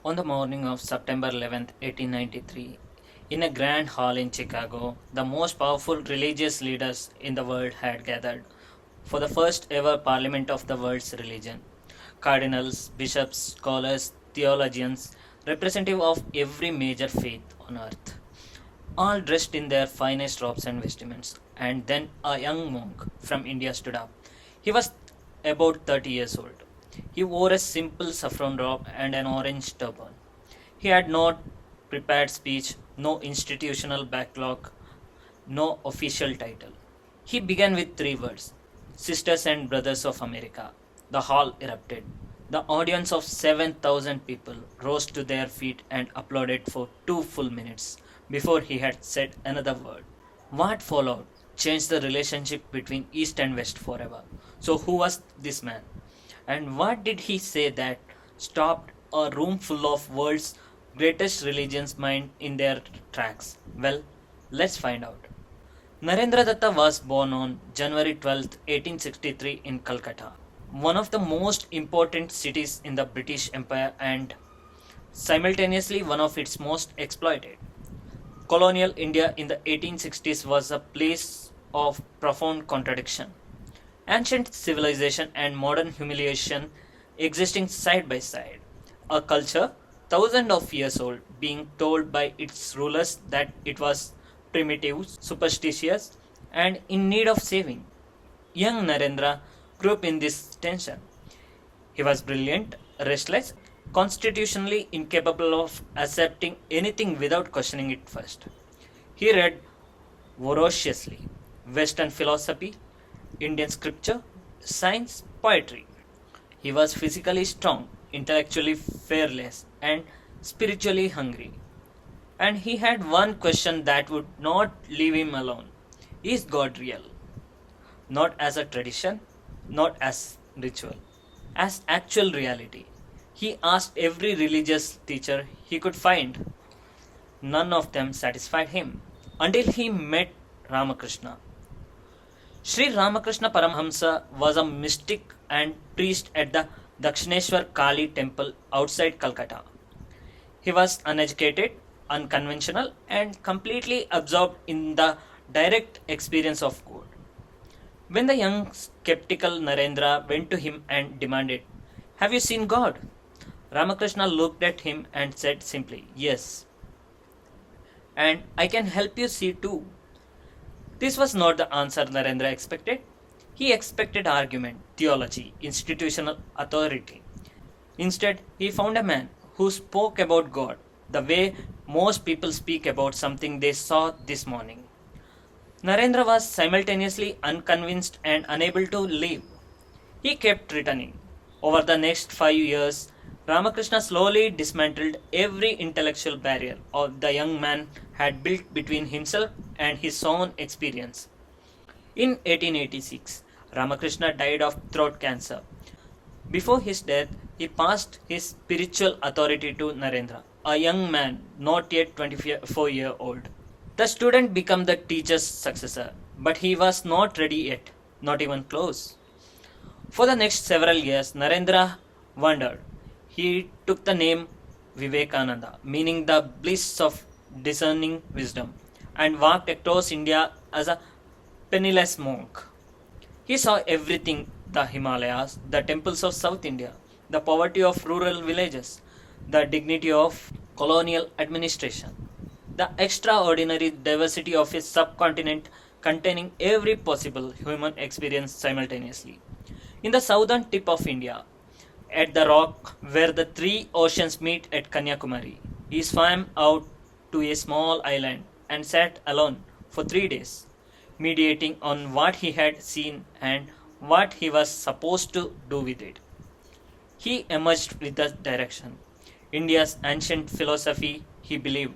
On the morning of September 11th, 1893, in a grand hall in Chicago, the most powerful religious leaders in the world had gathered for the first ever parliament of the world's religion. Cardinals, bishops, scholars, theologians, representative of every major faith on earth, all dressed in their finest robes and vestments. And then a young monk from India stood up. He was about 30 years old. He wore a simple saffron robe and an orange turban. He had no prepared speech, no institutional backlog, no official title. He began with three words: Sisters and Brothers of America. The hall erupted. The audience of 7,000 people rose to their feet and applauded for 2 full minutes before he had said another word. What followed changed the relationship between East and West forever. So, who was this man? And what did he say that stopped a room full of world's greatest religions mind in their tracks? Well, let's find out. Narendra Datta was born on January 12th, 1863 in Calcutta, one of the most important cities in the British Empire and simultaneously one of its most exploited. Colonial India in the 1860s was a place of profound contradiction. Ancient civilization and modern humiliation existing side by side. A culture thousands of years old being told by its rulers that it was primitive, superstitious, and in need of saving. Young Narendra grew up in this tension. He was brilliant, restless, constitutionally incapable of accepting anything without questioning it first. He read voraciously Western philosophy, Indian scripture, science, poetry. He was physically strong, intellectually fearless, and spiritually hungry. And he had one question that would not leave him alone: Is God real? Not as a tradition, not as ritual, as actual reality. He asked every religious teacher he could find. None of them satisfied him until he met Ramakrishna. Sri Ramakrishna Paramhamsa was a mystic and priest at the Dakshineshwar Kali temple outside Calcutta. He was uneducated, unconventional, and completely absorbed in the direct experience of God. When the young skeptical Narendra went to him and demanded, Have you seen God? Ramakrishna looked at him and said simply, Yes, and I can help you see too. This was not the answer Narendra expected. He expected argument, theology, institutional authority. Instead, he found a man who spoke about God the way most people speak about something they saw this morning. Narendra was simultaneously unconvinced and unable to leave. He kept returning. Over the next 5 years, Ramakrishna slowly dismantled every intellectual barrier the young man had built between himself and his own experience. In 1886, Ramakrishna died of throat cancer. Before his death, he passed his spiritual authority to Narendra, a young man not yet 24-year-old. The student became the teacher's successor, but he was not ready yet, not even close. For the next several years, Narendra wandered. He took the name Vivekananda, meaning the bliss of discerning wisdom, and walked across India as a penniless monk. He saw everything: the Himalayas, the temples of South India, the poverty of rural villages, the dignity of colonial administration, the extraordinary diversity of a subcontinent containing every possible human experience simultaneously. In the southern tip of India, at the rock where the three oceans meet at Kanyakumari, he swam out to a small island and sat alone for 3 days, meditating on what he had seen and what he was supposed to do with it. He emerged with the direction. India's ancient philosophy, he believed,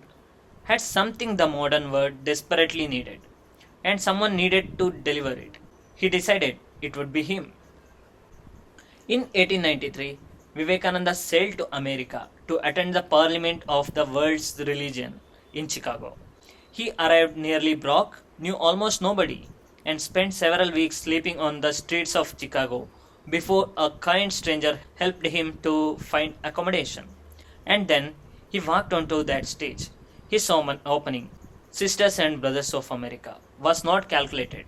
had something the modern world desperately needed, and someone needed to deliver it. He decided it would be him. In 1893, Vivekananda sailed to America to attend the Parliament of the World's Religion in Chicago. He arrived nearly broke, knew almost nobody, and spent several weeks sleeping on the streets of Chicago before a kind stranger helped him to find accommodation. And then he walked onto that stage. His sermon opening, Sisters and Brothers of America, was not calculated.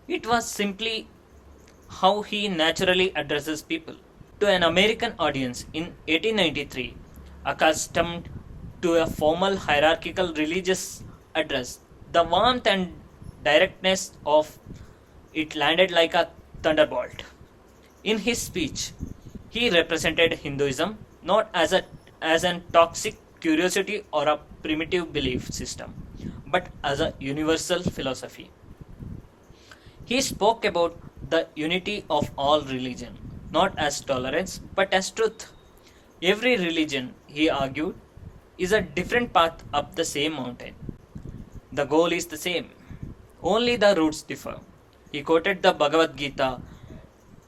It was simply how he naturally addresses people. To an American audience in 1893, accustomed to a formal hierarchical religious address, the warmth and directness of it landed like a thunderbolt. In his speech, he represented Hinduism not as an toxic curiosity or a primitive belief system, but as a universal philosophy. He spoke about the unity of all religion, not as tolerance, but as truth. Every religion, he argued, is a different path up the same mountain. The goal is the same, only the routes differ. He quoted the Bhagavad Gita.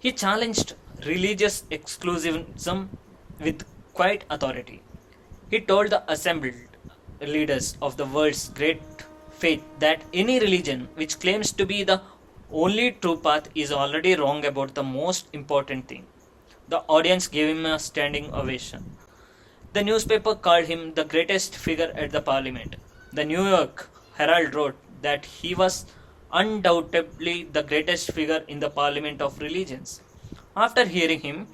He challenged religious exclusivism with quiet authority. He told the assembled leaders of the world's great faith that any religion which claims to be the only true path is already wrong about the most important thing. The audience gave him a standing ovation. The newspaper called him the greatest figure at the parliament. The New York Herald wrote that he was undoubtedly the greatest figure in the parliament of religions. After hearing him,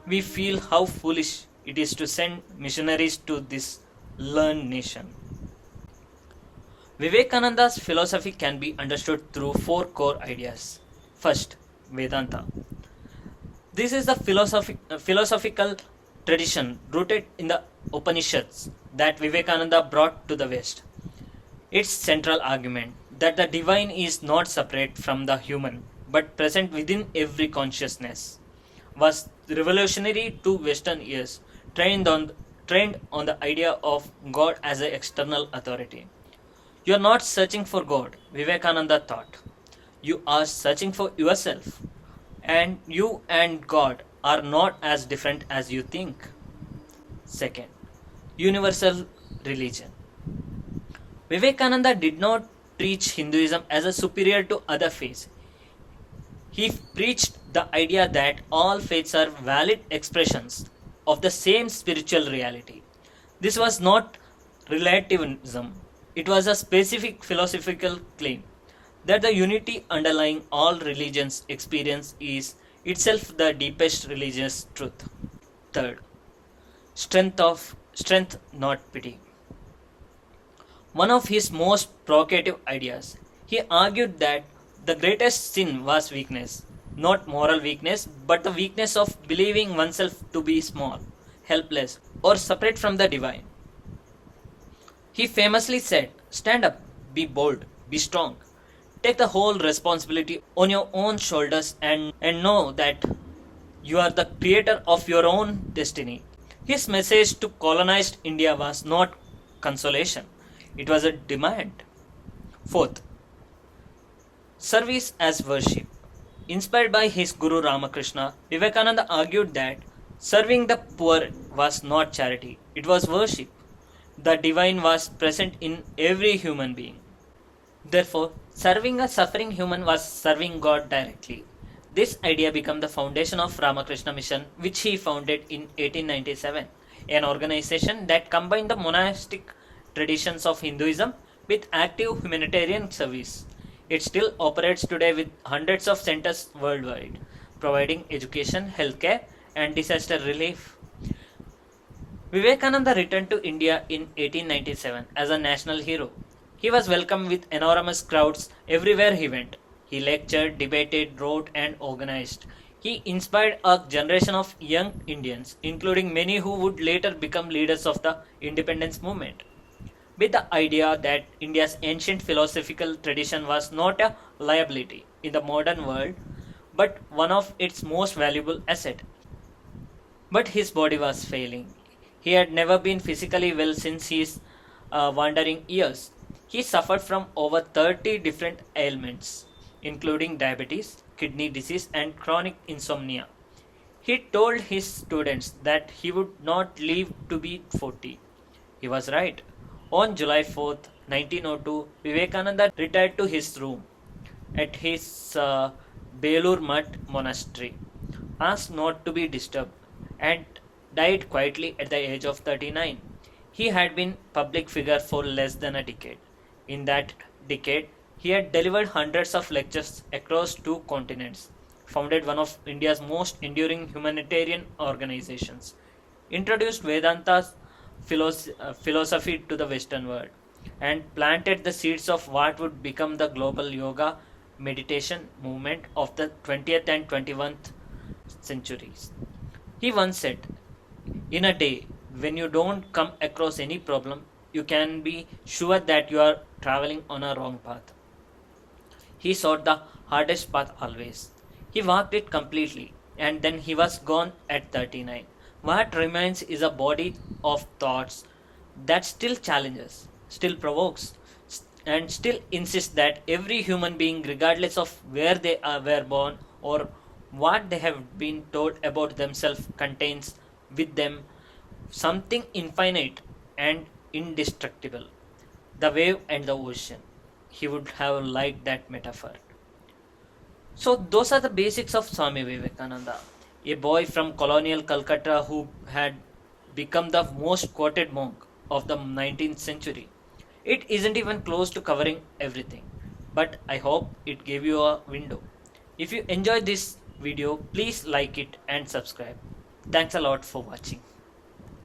we feel how foolish it is to send missionaries to this learned nation. Vivekananda's philosophy can be understood through four core ideas. First, Vedanta. This is the philosophical tradition rooted in the Upanishads that Vivekananda brought to the West. Its central argument that the divine is not separate from the human but present within every consciousness was revolutionary to Western ears trained on the idea of God as an external authority. You are not searching for God, Vivekananda thought. You are searching for yourself. And you and God are not as different as you think. Second, universal religion. Vivekananda did not preach Hinduism as a superior to other faiths. He preached the idea that all faiths are valid expressions of the same spiritual reality. This was not relativism, it was a specific philosophical claim that the unity underlying all religions' experience is itself the deepest religious truth. Third, strength not pity. One of his most provocative ideas, he argued that the greatest sin was weakness, not moral weakness, but the weakness of believing oneself to be small, helpless, or separate from the divine. He famously said, "Stand up, be bold, be strong. Take the whole responsibility on your own shoulders and know that you are the creator of your own destiny." His message to colonized India was not consolation, it was a demand. Fourth, service as worship. Inspired by his Guru Ramakrishna, Vivekananda argued that serving the poor was not charity, it was worship. The divine was present in every human being. Therefore, serving a suffering human was serving God directly. This idea became the foundation of Ramakrishna Mission, which he founded in 1897, an organization that combined the monastic traditions of Hinduism with active humanitarian service. It still operates today with hundreds of centers worldwide, providing education, healthcare, and disaster relief. Vivekananda returned to India in 1897 as a national hero. He was welcomed with enormous crowds everywhere he went. He lectured, debated, wrote, and organized. He inspired a generation of young Indians, including many who would later become leaders of the independence movement, with the idea that India's ancient philosophical tradition was not a liability in the modern world, but one of its most valuable assets. But his body was failing. He had never been physically well since his wandering years. He suffered from over 30 different ailments, including diabetes, kidney disease, and chronic insomnia. He told his students that he would not live to be 40. He was right. On July 4th, 1902, Vivekananda retired to his room at his Belur Mutt monastery, asked not to be disturbed, and died quietly at the age of 39. He had been public figure for less than a decade. In that decade, he had delivered hundreds of lectures across two continents, founded one of India's most enduring humanitarian organizations, introduced Vedanta's philosophy to the Western world, and planted the seeds of what would become the global yoga meditation movement of the 20th and 21st centuries. He once said, in a day when you don't come across any problem, you can be sure that you are traveling on a wrong path. He sought the hardest path always. He walked it completely, and then he was gone at 39. What remains is a body of thoughts that still challenges, still provokes, and still insists that every human being, regardless of where they were born or what they have been told about themselves, contains with them something infinite and indestructible. The wave and the ocean. He would have liked that metaphor. So, those are the basics of Swami Vivekananda, a boy from Colonial Calcutta who had become the most quoted monk of the 19th century. It isn't even close to covering everything, but I hope it gave you a window. If you enjoyed this video, please like it and subscribe. Thanks a lot for watching.